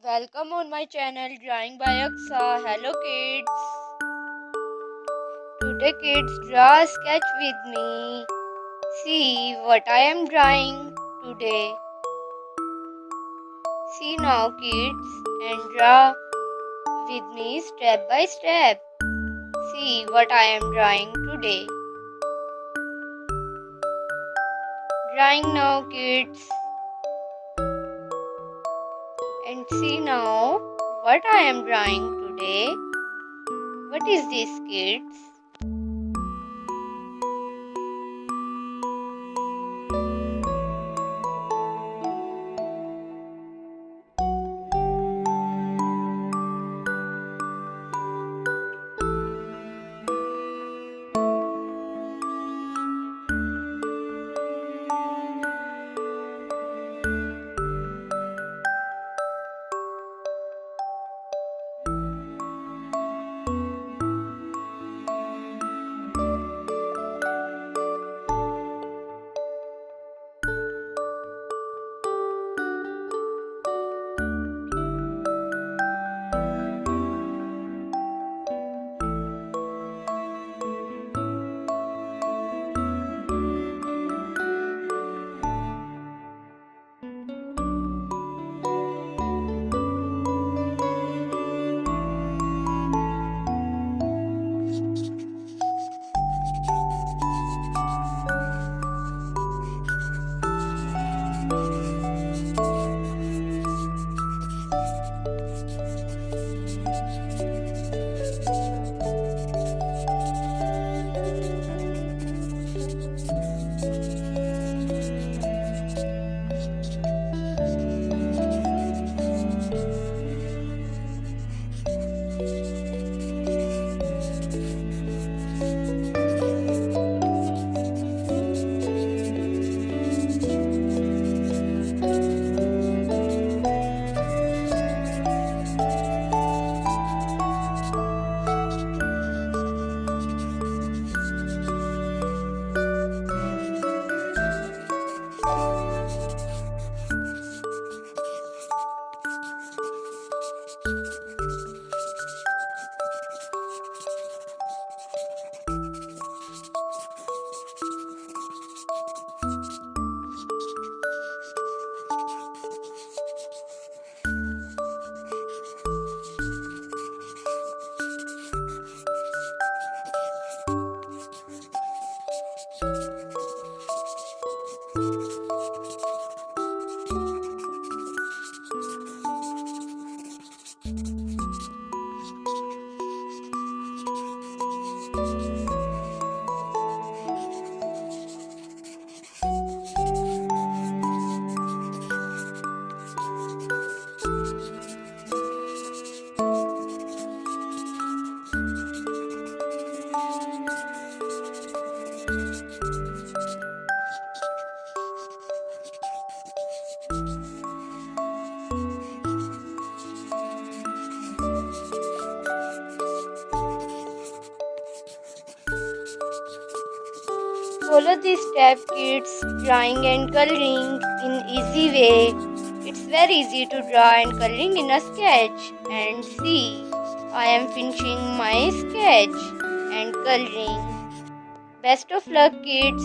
Welcome on my channel Drawing by Aqsa. Hello kids. Today kids draw a sketch with me. See what I am drawing today. See now kids and draw with me step by step. See what I am drawing today. Drawing now kids. And see now what I am drawing today. What is this kids? Follow this step kids, drawing and coloring in easy way. It's very easy to draw and coloring in a sketch. And see, I am finishing my sketch and coloring. Best of luck kids.